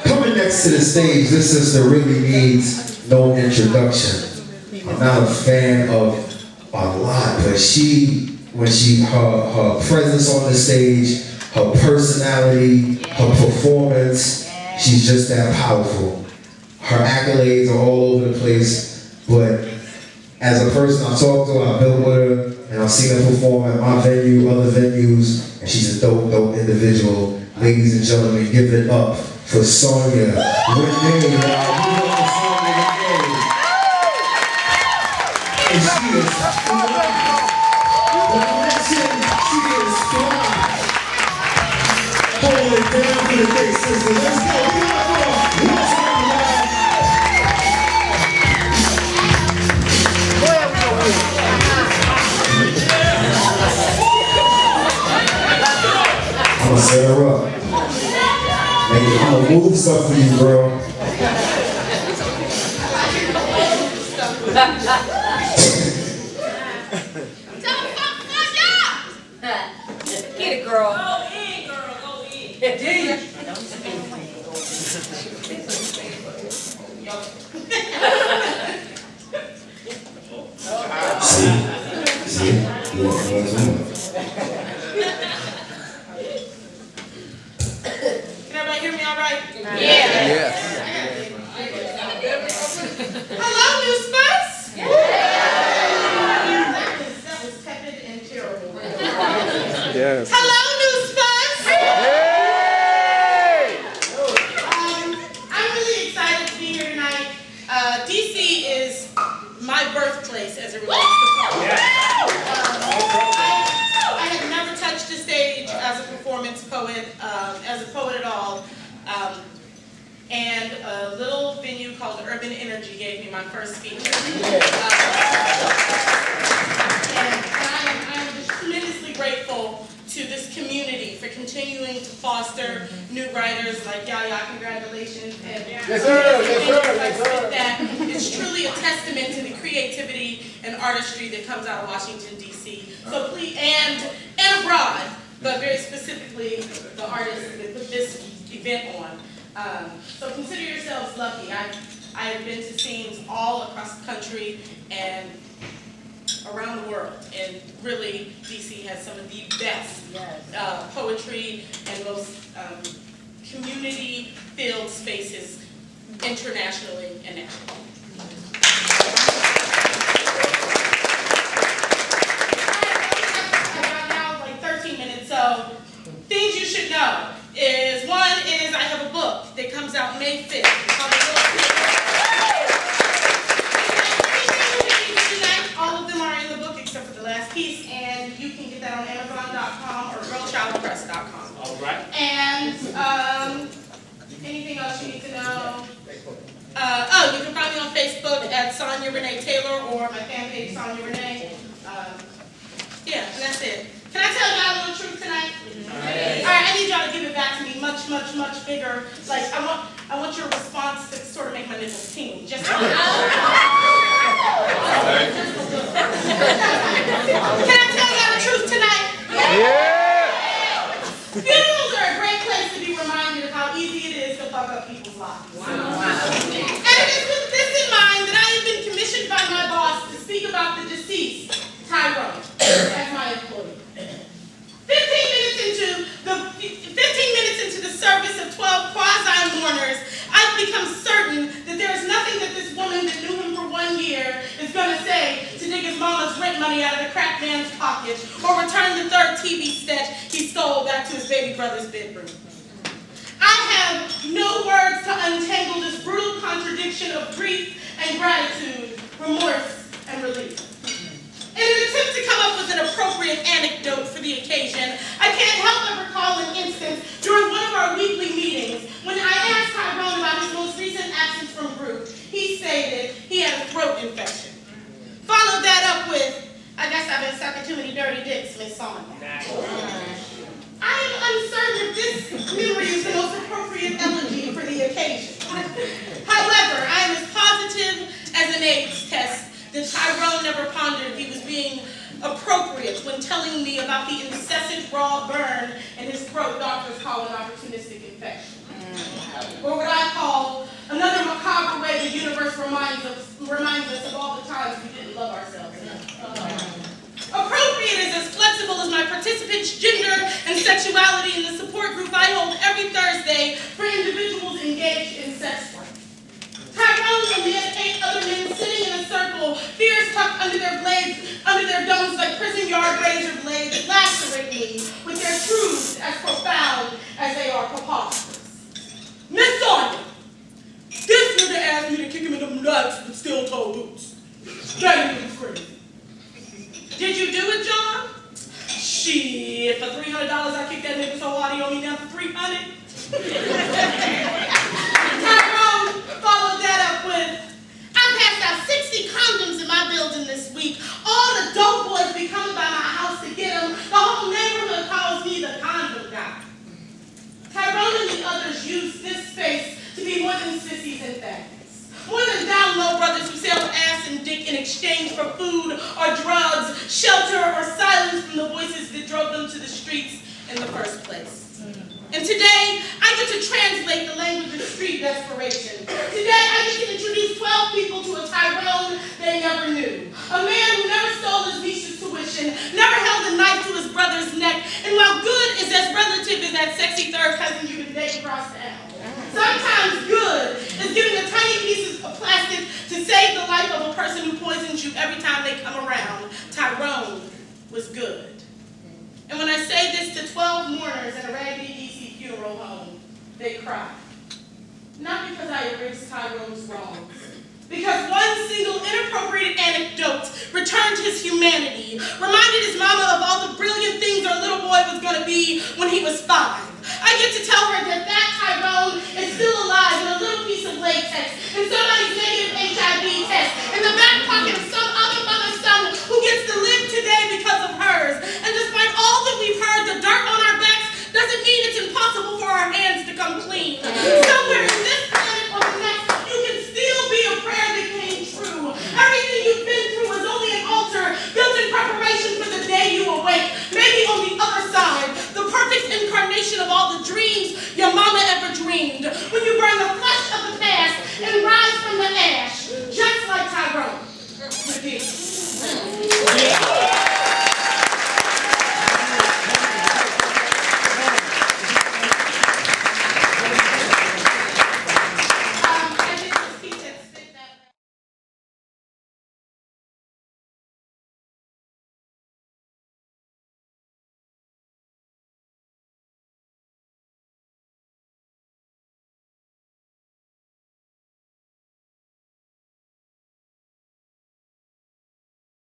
Coming next to the stage, this sister really needs no introduction. I'm not a fan of a lot, but her presence on the stage, her personality, her performance, she's just that powerful. Her accolades are all over the place, but as a person I've talked to her, I've built with her, and I've seen her perform at my venue, other venues, and she's a dope individual. Ladies and gentlemen, give it up for Sonya Renee. And she is fly. She is fly. Hold it down for the day, sister. Let's go. I'm gonna set her up. I'm gonna move stuff for you, girl. Get it, girl. Go in, girl. Go in. See? Can everybody hear me all right? Yeah. Hello, NUSPAs. That was tepid and terrible. Yes. Hello, NUSPAs. I'm really excited to be here tonight. DC is my birthplace as it relates to poetry. I had never touched a stage as a performance poet, as a poet at all. And a little venue called Urban Energy gave me my first feature. And I am just tremendously grateful to this community for continuing to foster new writers like Yaya. Congratulations. And Yes, sir. that it's truly a testament to the creativity and artistry that comes out of Washington, D.C. So please, and abroad, but very specifically the artists that put this event on. So consider yourselves lucky. I have been to scenes all across the country and around the world, and really DC has some of the best poetry and most community-filled spaces internationally and nationally. I've got now like 13 minutes, so things you should know is, one is I have a book that comes out May 5th. It's called all of them are in the book except for the last piece, and you can get that on Amazon.com or girlchildpress.com. All right. And anything else you need to know? You can find me on Facebook at Sonya Renee Taylor or my fan page Sonya Renee. Yeah, and that's it. Can I tell y'all a little truth tonight? All right, I need y'all to give it back to me much, much, much bigger. Like I want your response to sort of make my nipples tingle. Just a little. Can I tell y'all the truth tonight? Yeah. Funerals are a great place to be reminded of how easy it is to fuck up people's lives. Wow. And it is with this in mind that I have been commissioned by my boss to speak about the deceased, Tyrone, as my employee. 15 minutes into the service of 12 quasi-mourners, I've become certain that there is nothing that this woman that knew him for 1 year is going to say to dig his mama's rent money out of the crack man's pocket or return the third TV set he stole back to his baby brother's bedroom. I have no words to untangle this brutal contradiction of grief and gratitude, remorse and relief. In an attempt to come up with an appropriate anecdote for the occasion, I can't help but recall an instance during one of our weekly meetings when I asked Tyrone about his most recent absence from group. He stated he had a throat infection. Followed that up with, I guess I've been sucking too many dirty dicks, Miss Sonya. I am uncertain if this memory is the most appropriate elegy for the occasion. However, I am as positive as an AIDS test that Tyrone never pondered if he was being appropriate when telling me about the incessant raw burn in his throat doctors call an opportunistic infection. Or what I call another macabre way the universe reminds us of all the times we didn't love ourselves enough. Appropriate is as flexible as my participants' gender and sexuality in the support group I hold every Thursday for individuals engaged in sex work. Tyrone and the 8 other men sitting in a circle, fears tucked under their domes like prison yard razor blades, lacerate me with their truths as profound as they are preposterous. Miss Sonya, this nigga asked me to kick him in the nuts with steel-toe boots. That is crazy. Did you do it, John? Shit, for $300 I kicked that nigga so hard he owed me down for $300. Tyrone followed that up with, I passed out 60 condoms in my building this week. All the dope boys be coming by my house to get them. The whole neighborhood calls me the condom guy. Tyrone and the others use this space to be more than sissies and faggots. More than down low brothers who sell ass and dick in exchange for food or drugs, shelter or silence from the voices that drove them to the streets in the first place. And today, I get to translate the language of street desperation. Today, I get to introduce 12 people to a Tyrone they never knew. A man who never stole his niece's tuition, never held a knife to his brother's neck, and while good is as relative as that sexy third cousin you can date across the aisle. Sometimes good is giving a tiny piece of plastic to save the life of a person who poisons you every time they come around. Tyrone was good. And when I say this to 12 mourners at a Raggedy DC funeral home, they cry. Not because I erased Tyrone's wrongs, because one single inappropriate anecdote returned his humanity, reminded his mama of all the brilliant things her little boy was going to be when he was 5. I get to tell her that Tyrone is still alive in a little piece of latex in somebody's negative HIV test in the back pocket of some other mother's son who gets to live today because of hers. And despite all that we've heard, the dirt on our backs doesn't mean it's impossible for our hands to come clean. Somewhere in this planet or the next, you can still be a prayer that came true. Everything you've been through is only an altar built in preparation for the day you awake. Maybe on the other side, the perfect incarnation of all the dreams your mama ever dreamed. When you burn the